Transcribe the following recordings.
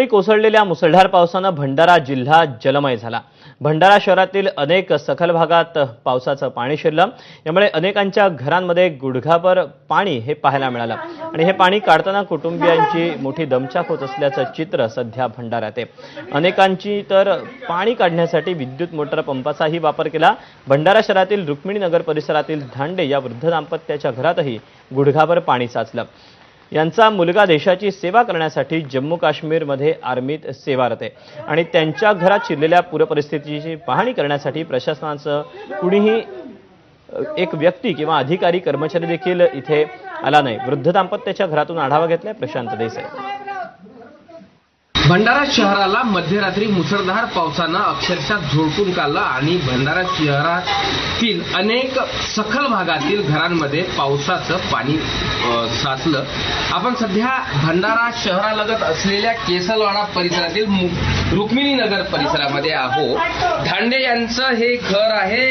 कोसळलेल्या मुसळधार पावसानं भंडारा जिल्हा जलमय झाला। भंडारा शहरातील अनेक सखल भागात पावसाचं पाणी शिरलं। यामुळे अनेकांच्या घरांमध्ये गुडघाभर पाणी हे पाहायला मिळालं आणि हे पाणी काढताना कुटुंबियांची मोठी दमछाक होत असल्याचं चित्र सध्या भंडाऱ्यात आहे। अनेकांची तर पाणी काढण्यासाठी विद्युत मोटर पंपाचाही वापर केला। भंडारा शहरातील रुक्मिणी नगर परिसरातील धांडे या वृद्ध दाम्पत्याच्या घरातही गुडघाभर पाणी साचलं। यांचा मुलगा देशाची सेवा करण्यासाठी जम्मू काश्मीरमध्ये आर्मीत सेवारत आहे आणि त्यांच्या घरात शिरलेल्या पूरपरिस्थितीची पाहणी करण्यासाठी प्रशासनाचं कुणीही एक व्यक्ती किंवा अधिकारी कर्मचारी देखील इथे आला नाही। वृद्ध दाम्पत्याच्या घरातून आढावा घेतलाय प्रशांत देसाई। भंडारा शहराला मध्यरात्री मुसळधार पावसानं अक्षरशः झोडपून काढलं आणि भंडारा शहरातील अनेक सखल भागातील घरांमध्ये पावसाचं पाणी साचलं। आपण सध्या भंडारा शहरालगत असलेल्या केसलवाडा परिसरातील रुक्मिणी नगर परिसरामध्ये आहोत। धांडे यांचं हे घर आहे।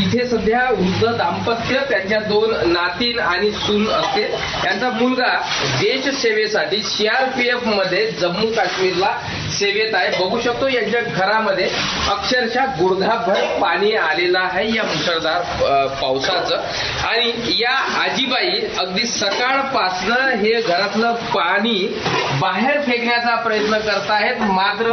इथे सध्या वृद्ध दाम्पत्य, त्यांच्या 2 नातीन आणि सून असते। त्यांचा मुलगा देश सेवेसाठी सीआरपीएफ मध्ये जम्मू काश्मीरला सेवेत आहे। बघू शकतो यांच्या घरामध्ये अक्षरशः गुडघाभर पाणी आलेलं आहे या मुसळधार पावसाचं। आणि या आजीबाई अगदी सकाळपासनं हे घरातलं पाणी बाहेर फेकण्याचा प्रयत्न करतायत, मात्र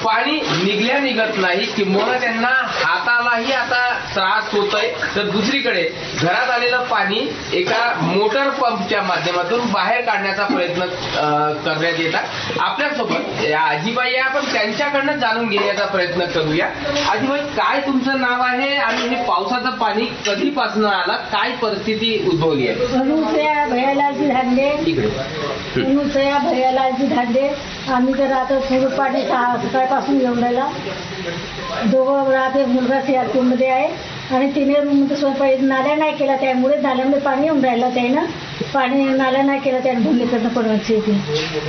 पाणी निघत नाही। किंबहुना त्यांना हातालाही आता त्रास होतोय। तर दुसरीकडे घरात आलेलं पाणी एका मोटर पंपच्या माध्यमातून बाहेर काढण्याचा प्रयत्न करण्यात येतात। आपल्यासोबत या आजीबाई आहे, आपण त्यांच्याकडनं जाणून घेण्याचा प्रयत्न करूया। आजीबाई, काय तुमचं नाव आहे आणि हे पावसाचं पाणी कधीपासून आलं, काय परिस्थिती उद्भवली आहे? भैयालालजी धांडे, भैयालालजी धांडे। आम्ही तर आता थोडं पाणी सकाळपासून येऊन राहिला। दोघं राहते, मुलगा सीआरपीएफ मध्ये आहे आणि तिने स्वयंपाक नाल्या नाही केला, त्यामुळे नाल्यामध्ये पाणी येऊन राहिलं। त्यानं पाणी नाल्या नाही केला, त्याने भूमिकडनं पडवायची होती।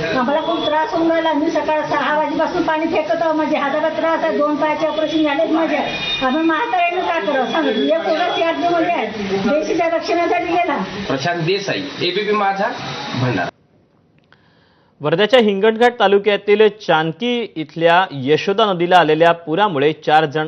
आम्हाला खूप त्रास होऊन राहिला। मी सकाळ 6 वाजेपासून पाणी फेकत आहो। माझ्या हाताला त्रास आहे, 2 पायाचे ऑपरेशन झालेच माझ्या। आम्ही म्हाताऱ्यानं काय करावं सांगितलं। एक मुलगा सीआरपीएफ मध्ये आहे, देशाच्या रक्षणासाठी गेला। प्रशांत देसाई, एबीपी माझा, भंडारा। वर्ध्याच्या हिंगणघाट तालुक्यातील चांदकी इथल्या यशोदा नदीला आलेल्या पुरामुळे 4 जण